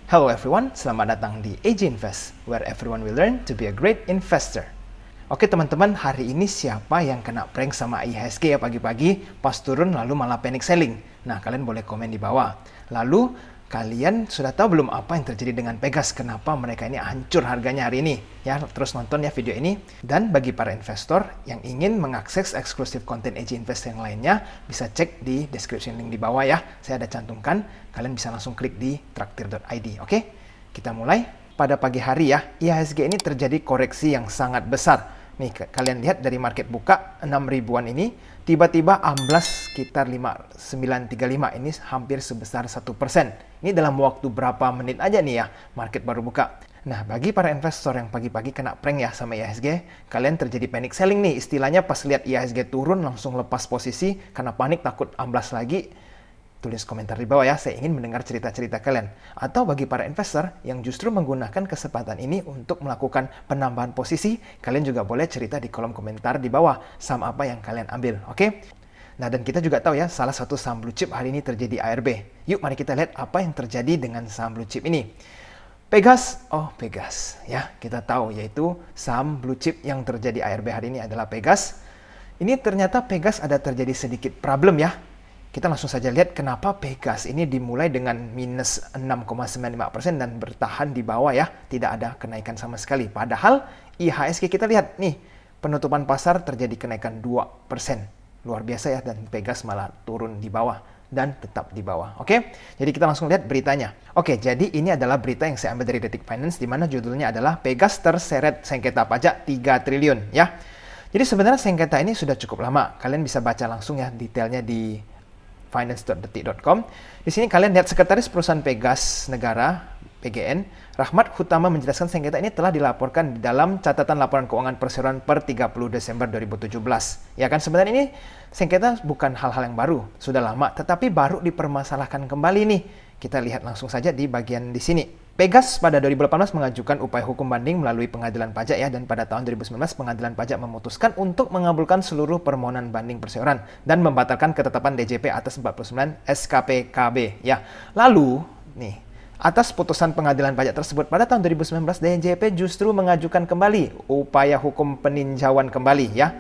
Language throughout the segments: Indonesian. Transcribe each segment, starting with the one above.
Hello everyone, selamat datang di AJ Invest, where everyone will learn to be a great investor. Oke teman-teman, hari ini siapa yang kena prank sama IHSG ya pagi-pagi, pas turun lalu malah panic selling? Nah, kalian boleh komen di bawah. Lalu, kalian sudah tahu belum apa yang terjadi dengan Pegas? Kenapa mereka ini hancur harganya hari ini? Ya, terus nonton ya video ini. Dan bagi para investor yang ingin mengakses eksklusif konten AJ Invest yang lainnya, bisa cek di description link di bawah ya. Saya ada cantumkan, kalian bisa langsung klik di traktir.id. Oke, kita mulai. Pada pagi hari ya, IHSG ini terjadi koreksi yang sangat besar. Nih, kalian lihat dari market buka 6 ribuan ini, tiba-tiba amblas sekitar 5935, ini hampir sebesar 1%. Ini dalam waktu berapa menit aja nih ya, market baru buka. Nah, bagi para investor yang pagi-pagi kena prank ya sama IHSG, kalian terjadi panic selling nih. Istilahnya pas lihat IHSG turun, langsung lepas posisi, karena panik takut amblas lagi. Tulis komentar di bawah ya, saya ingin mendengar cerita-cerita kalian. Atau bagi para investor yang justru menggunakan kesempatan ini untuk melakukan penambahan posisi, kalian juga boleh cerita di kolom komentar di bawah saham apa yang kalian ambil, oke? Nah, dan kita juga tahu ya, salah satu saham blue chip hari ini terjadi ARB. Yuk, mari kita lihat apa yang terjadi dengan saham blue chip ini. Pegas, ya, kita tahu yaitu saham blue chip yang terjadi ARB hari ini adalah Pegas. Ini ternyata Pegas ada terjadi sedikit problem ya. Kita langsung saja lihat kenapa Pegas ini dimulai dengan minus 6,95% dan bertahan di bawah ya. Tidak ada kenaikan sama sekali. Padahal IHSG kita lihat nih, penutupan pasar terjadi kenaikan 2%. Luar biasa ya, dan Pegas malah turun di bawah dan tetap di bawah. Oke, jadi kita langsung lihat beritanya. Oke, jadi ini adalah berita yang saya ambil dari Detik Finance, di mana judulnya adalah Pegas terseret sengketa pajak 3 triliun ya. Jadi sebenarnya sengketa ini sudah cukup lama. Kalian bisa baca langsung ya detailnya di finance.detik.com. Di sini kalian lihat Sekretaris Perusahaan Pegas Negara PGN Rahmat Hutama menjelaskan sengketa ini telah dilaporkan di dalam catatan laporan keuangan perseroan per 30 Desember 2017. Ya kan, sebenarnya ini sengketa bukan hal-hal yang baru, sudah lama, tetapi baru dipermasalahkan kembali nih. Kita lihat langsung saja di bagian di sini. Pegas pada 2018 mengajukan upaya hukum banding melalui pengadilan pajak ya, dan pada tahun 2019 pengadilan pajak memutuskan untuk mengabulkan seluruh permohonan banding perseorangan dan membatalkan ketetapan DJP atas 49 SKPKB ya. Lalu nih, atas putusan pengadilan pajak tersebut pada tahun 2019 DJP justru mengajukan kembali upaya hukum peninjauan kembali ya.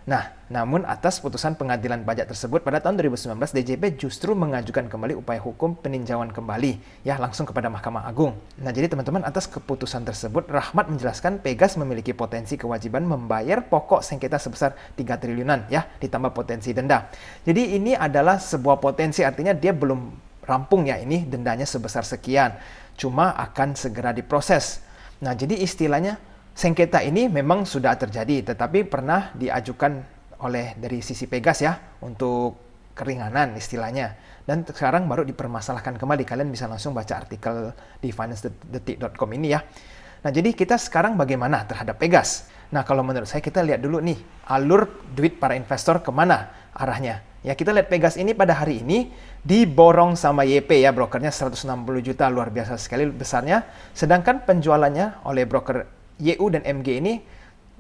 Nah, namun atas putusan pengadilan pajak tersebut pada tahun 2019, DJP justru mengajukan kembali upaya hukum peninjauan kembali, ya, langsung kepada Mahkamah Agung. Nah, jadi teman-teman, atas keputusan tersebut, Rahmat menjelaskan Pegas memiliki potensi kewajiban membayar pokok sengketa sebesar 3 triliunan, ya, ditambah potensi denda. Jadi ini adalah sebuah potensi, artinya dia belum rampung ya, ini dendanya sebesar sekian, cuma akan segera diproses. Nah, jadi istilahnya, sengketa ini memang sudah terjadi, tetapi pernah diajukan oleh dari sisi Pegas ya, untuk keringanan istilahnya. Dan sekarang baru dipermasalahkan kembali. Kalian bisa langsung baca artikel di finance.detik.com ini ya. Nah, jadi kita sekarang bagaimana terhadap Pegas? Nah, kalau menurut saya kita lihat dulu nih, alur duit para investor kemana arahnya. Ya, kita lihat Pegas ini pada hari ini diborong sama YP ya, brokernya 160 juta, luar biasa sekali besarnya. Sedangkan penjualannya oleh broker YU dan MG ini,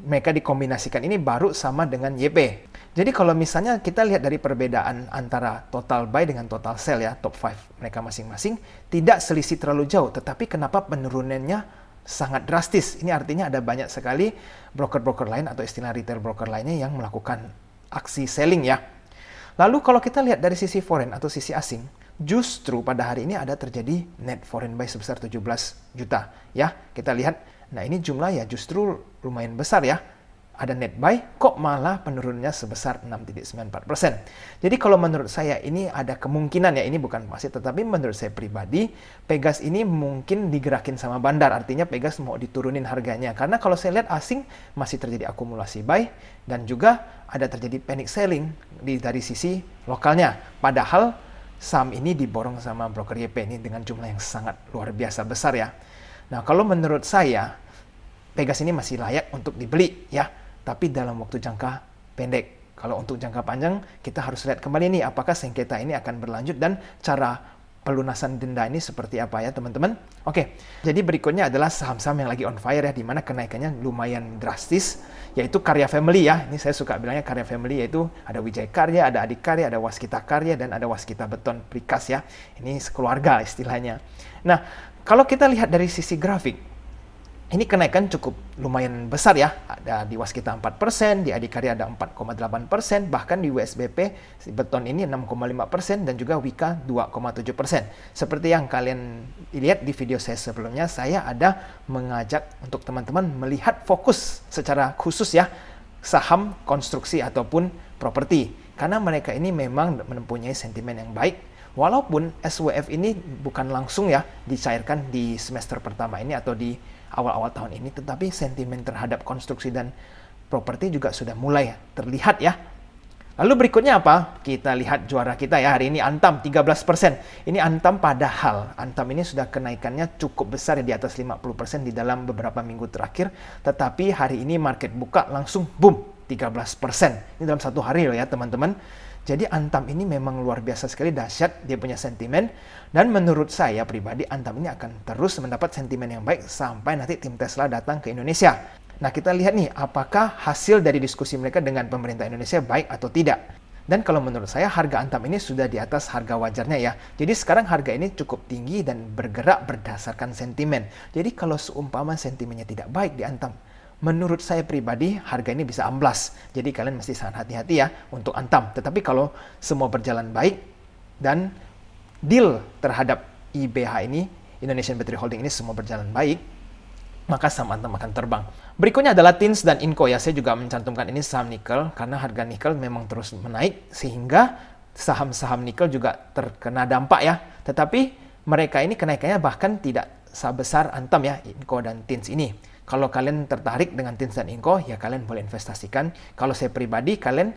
mereka dikombinasikan ini baru sama dengan YP. Jadi kalau misalnya kita lihat dari perbedaan antara total buy dengan total sell ya, top 5 mereka masing-masing, tidak selisih terlalu jauh, tetapi kenapa penurunannya sangat drastis? Ini artinya ada banyak sekali broker-broker lain atau istilah retail broker lainnya yang melakukan aksi selling ya. Lalu kalau kita lihat dari sisi foreign atau sisi asing, justru pada hari ini ada terjadi net foreign buy sebesar 17 juta ya. Kita lihat, nah ini jumlah ya justru lumayan besar ya. Ada net buy, kok malah penurunannya sebesar 6,94%. Jadi kalau menurut saya ini ada kemungkinan ya, ini bukan pasti, tetapi menurut saya pribadi, Pegas ini mungkin digerakin sama bandar. Artinya Pegas mau diturunin harganya. Karena kalau saya lihat asing masih terjadi akumulasi buy, dan juga ada terjadi panic selling dari sisi lokalnya. Padahal saham ini diborong sama broker YP ini dengan jumlah yang sangat luar biasa besar ya. Nah, kalau menurut saya, Pegas ini masih layak untuk dibeli ya, tapi dalam waktu jangka pendek. Kalau untuk jangka panjang, kita harus lihat kembali nih, apakah sengketa ini akan berlanjut dan cara pelunasan denda ini seperti apa ya teman-teman. Oke, jadi berikutnya adalah saham-saham yang lagi on fire ya, dimana kenaikannya lumayan drastis, yaitu Karya Family ya. Ini saya suka bilangnya Karya Family, yaitu ada Wijaya Karya, ada Adik Karya, ada Waskita Karya, dan ada Waskita Beton Precast ya. Ini sekeluarga istilahnya. Nah, Kalau kita lihat dari sisi grafik, ini kenaikan cukup lumayan besar ya. Ada di Waskita 4%, di Adhikari ada 4,8%, bahkan di WSBP beton ini 6,5% dan juga Wika 2,7%. Seperti yang kalian lihat di video saya sebelumnya, saya ada mengajak untuk teman-teman melihat fokus secara khusus ya saham konstruksi ataupun properti. Karena mereka ini memang mempunyai sentimen yang baik. Walaupun SWF ini bukan langsung ya dicairkan di semester pertama ini atau di awal-awal tahun ini, tetapi sentimen terhadap konstruksi dan properti juga sudah mulai terlihat ya. Lalu berikutnya apa? Kita lihat juara kita ya hari ini Antam 13%. Ini Antam padahal Antam ini sudah kenaikannya cukup besar ya, di atas 50% di dalam beberapa minggu terakhir. Tetapi hari ini market buka langsung boom 13%. Ini dalam satu hari loh ya teman-teman. Jadi Antam ini memang luar biasa sekali dahsyat dia punya sentimen, dan menurut saya pribadi Antam ini akan terus mendapat sentimen yang baik sampai nanti tim Tesla datang ke Indonesia. Nah kita lihat nih apakah hasil dari diskusi mereka dengan pemerintah Indonesia baik atau tidak. Dan kalau menurut saya harga Antam ini sudah di atas harga wajarnya ya. Jadi sekarang harga ini cukup tinggi dan bergerak berdasarkan sentimen. Jadi kalau seumpama sentimennya tidak baik di Antam, menurut saya pribadi, harga ini bisa amblas. Jadi kalian mesti sangat hati-hati ya untuk Antam. Tetapi kalau semua berjalan baik dan deal terhadap IBH ini, Indonesian Battery Holding ini semua berjalan baik, maka saham Antam akan terbang. Berikutnya adalah TINS dan Inco ya. Saya juga mencantumkan ini saham nikel karena harga nikel memang terus menaik sehingga saham-saham nikel juga terkena dampak ya. Tetapi mereka ini kenaikannya bahkan tidak sebesar Antam ya, Inco dan TINS ini. Kalau kalian tertarik dengan TINS dan Inco, ya kalian boleh investasikan. Kalau saya pribadi, kalian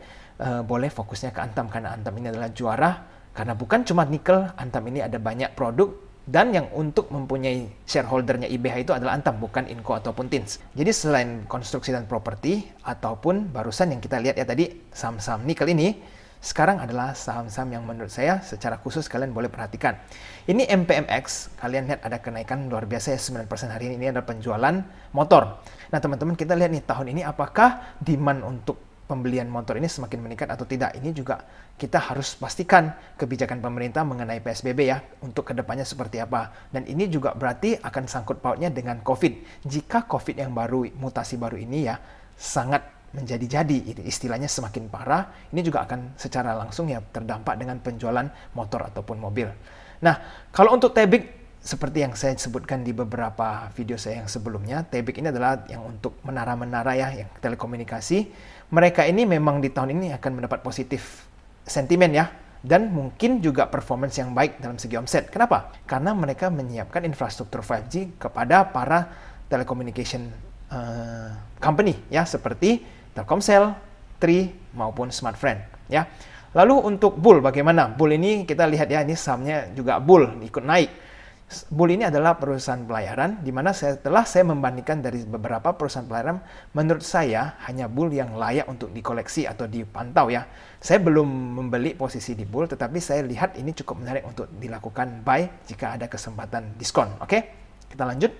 boleh fokusnya ke Antam, karena Antam ini adalah juara. Karena bukan cuma nikel, Antam ini ada banyak produk. Dan yang untuk mempunyai shareholdernya IBH itu adalah Antam, bukan Inco ataupun TINS. Jadi selain konstruksi dan properti, ataupun barusan yang kita lihat ya tadi, saham-saham nikel ini, sekarang adalah saham-saham yang menurut saya secara khusus kalian boleh perhatikan. Ini MPMX, kalian lihat ada kenaikan luar biasa ya, 9% hari ini adalah penjualan motor. Nah teman-teman kita lihat nih tahun ini apakah demand untuk pembelian motor ini semakin meningkat atau tidak. Ini juga kita harus pastikan kebijakan pemerintah mengenai PSBB ya, untuk kedepannya seperti apa. Dan ini juga berarti akan sangkut pautnya dengan COVID. Jika COVID yang baru, mutasi baru ini ya sangat menjadi-jadi, istilahnya semakin parah, ini juga akan secara langsung ya terdampak dengan penjualan motor ataupun mobil. Nah, kalau untuk Tebik, seperti yang saya sebutkan di beberapa video saya yang sebelumnya, Tebik ini adalah yang untuk menara-menara ya, yang telekomunikasi. Mereka ini memang di tahun ini akan mendapat positif sentimen ya, dan mungkin juga performance yang baik dalam segi omset. Kenapa? Karena mereka menyiapkan infrastruktur 5G kepada para telecommunication company ya, seperti Telkomsel, Tri, maupun Smartfren ya. Lalu untuk Bull bagaimana? Bull ini kita lihat ya, ini sahamnya juga Bull ikut naik. Bull ini adalah perusahaan pelayaran, di mana setelah saya membandingkan dari beberapa perusahaan pelayaran, menurut saya hanya Bull yang layak untuk dikoleksi atau dipantau ya. Saya belum membeli posisi di Bull, tetapi saya lihat ini cukup menarik untuk dilakukan buy jika ada kesempatan diskon. Oke, kita lanjut.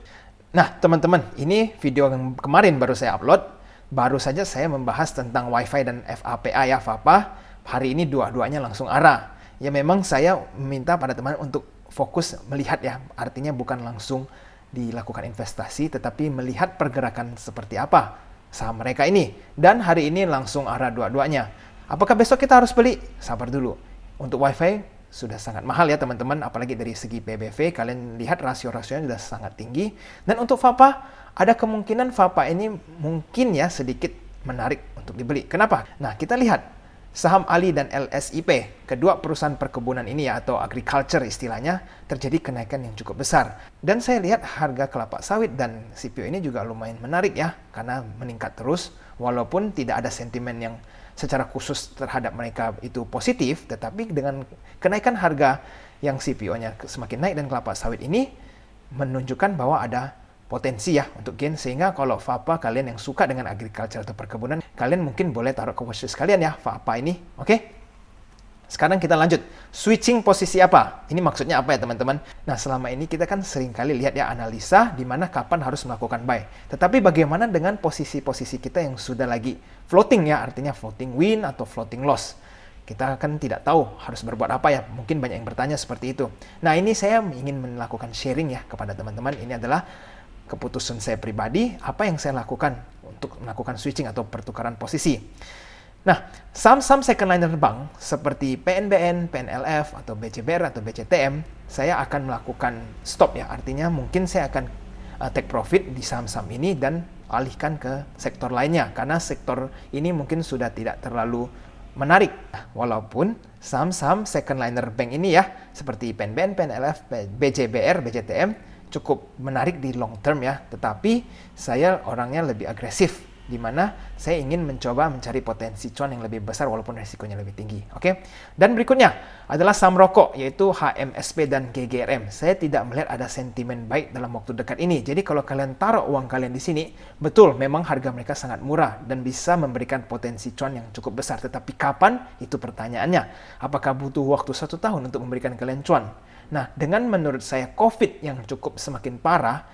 Nah teman-teman, ini video yang kemarin baru saya upload. Baru saja saya membahas tentang WiFi dan FAPA ya, FAPA. Hari ini dua-duanya langsung ARA. Ya memang saya meminta pada teman untuk fokus melihat ya, artinya bukan langsung dilakukan investasi, tetapi melihat pergerakan seperti apa saham mereka ini. Dan hari ini langsung ARA dua-duanya. Apakah besok kita harus beli? Sabar dulu. Untuk WiFi sudah sangat mahal ya teman-teman, apalagi dari segi PBV, kalian lihat rasio-rasionya sudah sangat tinggi. Dan untuk FAPA, ada kemungkinan FAPA ini mungkin ya sedikit menarik untuk dibeli. Kenapa? Nah kita lihat saham ALI dan LSIP, kedua perusahaan perkebunan ini ya, atau agriculture istilahnya, terjadi kenaikan yang cukup besar. Dan saya lihat harga kelapa sawit dan CPO ini juga lumayan menarik ya, karena meningkat terus, walaupun tidak ada sentimen yang secara khusus terhadap mereka itu positif, tetapi dengan kenaikan harga yang CPO-nya semakin naik dan kelapa sawit ini menunjukkan bahwa ada potensi ya untuk gain, sehingga kalau FAPA kalian yang suka dengan agriculture atau perkebunan, kalian mungkin boleh taruh ke watchlist kalian ya FAPA ini. Oke? Sekarang kita lanjut. Switching posisi apa? Ini maksudnya apa ya teman-teman? Nah selama ini kita kan sering kali lihat ya analisa di mana kapan harus melakukan buy. Tetapi bagaimana dengan posisi-posisi kita yang sudah lagi floating ya, artinya floating win atau floating loss. kita kan tidak tahu harus berbuat apa ya. Mungkin banyak yang bertanya seperti itu. Nah, ini saya ingin melakukan sharing ya kepada teman-teman. Ini adalah keputusan saya pribadi, apa yang saya lakukan untuk melakukan switching atau pertukaran posisi. Nah, saham-saham second liner bank seperti PNBN, PNLF, atau BCBR, atau BCTM, saya akan melakukan stop ya. Artinya mungkin saya akan take profit di saham-saham ini dan alihkan ke sektor lainnya. Karena sektor ini mungkin sudah tidak terlalu menarik. Walaupun saham-saham second liner bank ini ya, seperti PNBN, PNLF, BCBR, BCTM, cukup menarik di long term ya. Tetapi saya orangnya lebih agresif, di mana saya ingin mencoba mencari potensi cuan yang lebih besar walaupun risikonya lebih tinggi. Oke. Dan berikutnya adalah saham rokok, yaitu HMSP dan GGRM. Saya tidak melihat ada sentimen baik dalam waktu dekat ini. Jadi kalau kalian taruh uang kalian di sini, betul memang harga mereka sangat murah dan bisa memberikan potensi cuan yang cukup besar. Tetapi kapan? Itu pertanyaannya. Apakah butuh waktu 1 tahun untuk memberikan kalian cuan? Nah, dengan menurut saya COVID yang cukup semakin parah,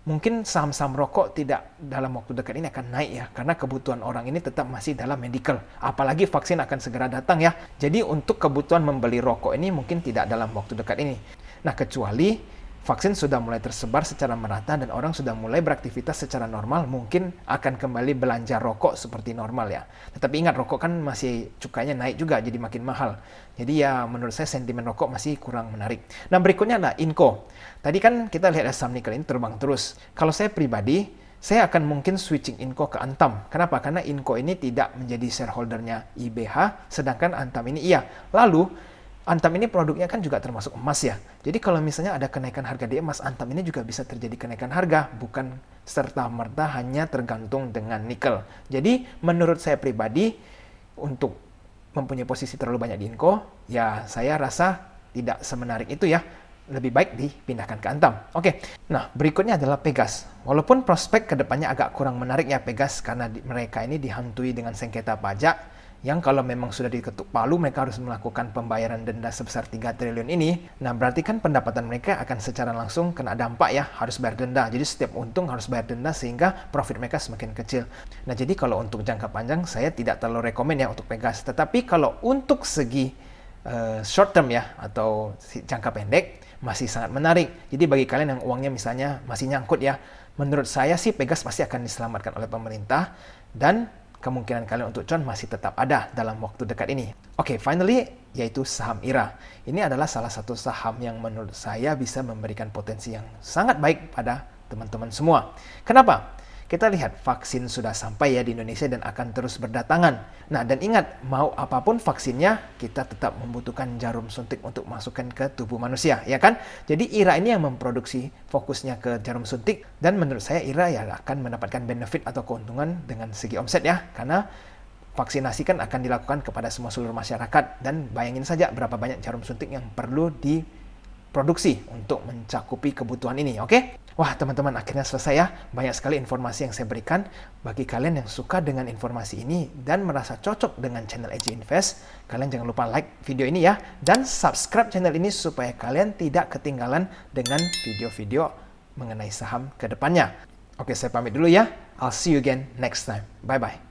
mungkin saham-saham rokok tidak dalam waktu dekat ini akan naik ya, karena kebutuhan orang ini tetap masih dalam medical. Apalagi vaksin akan segera datang ya. Jadi untuk kebutuhan membeli rokok ini mungkin tidak dalam waktu dekat ini. Nah, kecuali vaksin sudah mulai tersebar secara merata dan orang sudah mulai beraktivitas secara normal, mungkin akan kembali belanja rokok seperti normal ya. Tetapi ingat, rokok kan masih cukainya naik juga, jadi makin mahal. Jadi ya menurut saya sentimen rokok masih kurang menarik. Nah, berikutnya adalah Inco. Tadi kan kita lihat saham nikel ini terbang terus. Kalau saya pribadi, saya akan mungkin switching Inco ke Antam. Kenapa? Karena Inco ini tidak menjadi shareholdernya IBH, sedangkan Antam ini iya. Lalu Antam ini produknya kan juga termasuk emas ya. Jadi kalau misalnya ada kenaikan harga di emas, Antam ini juga bisa terjadi kenaikan harga, bukan serta-merta hanya tergantung dengan nikel. Jadi menurut saya pribadi, untuk mempunyai posisi terlalu banyak di Inco, ya saya rasa tidak semenarik itu ya. Lebih baik dipindahkan ke Antam. Oke. Nah, berikutnya adalah Pegas. Walaupun prospek kedepannya agak kurang menarik ya Pegas, karena mereka ini dihantui dengan sengketa pajak, yang kalau memang sudah diketuk palu, mereka harus melakukan pembayaran denda sebesar 3 triliun ini. Nah, berarti kan pendapatan mereka akan secara langsung kena dampak ya, harus bayar denda. Jadi setiap untung harus bayar denda sehingga profit mereka semakin kecil. Nah, jadi kalau untuk jangka panjang, saya tidak terlalu rekomen ya untuk Pegas. Tetapi kalau untuk segi short term ya, atau jangka pendek, masih sangat menarik. Jadi bagi kalian yang uangnya misalnya masih nyangkut ya, menurut saya sih Pegas pasti akan diselamatkan oleh pemerintah dan kemungkinan kalian untuk cuan masih tetap ada dalam waktu dekat ini. Oke, finally, yaitu saham IRA. Ini adalah salah satu saham yang menurut saya bisa memberikan potensi yang sangat baik pada teman-teman semua. Kenapa? Kita lihat vaksin sudah sampai ya di Indonesia dan akan terus berdatangan. Nah, dan ingat, mau apapun vaksinnya, kita tetap membutuhkan jarum suntik untuk masukkan ke tubuh manusia, ya kan? Jadi IRA ini yang memproduksi fokusnya ke jarum suntik, dan menurut saya IRA ya akan mendapatkan benefit atau keuntungan dengan segi omset ya, karena vaksinasi kan akan dilakukan kepada semua seluruh masyarakat, dan bayangin saja berapa banyak jarum suntik yang perlu diproduksi untuk mencakupi kebutuhan ini, oke? Wah, teman-teman, akhirnya selesai ya. Banyak sekali informasi yang saya berikan. Bagi kalian yang suka dengan informasi ini dan merasa cocok dengan channel AJ Invest, kalian jangan lupa like video ini ya. Dan subscribe channel ini supaya kalian tidak ketinggalan dengan video-video mengenai saham ke depannya. Oke, saya pamit dulu ya. I'll see you again next time. Bye-bye.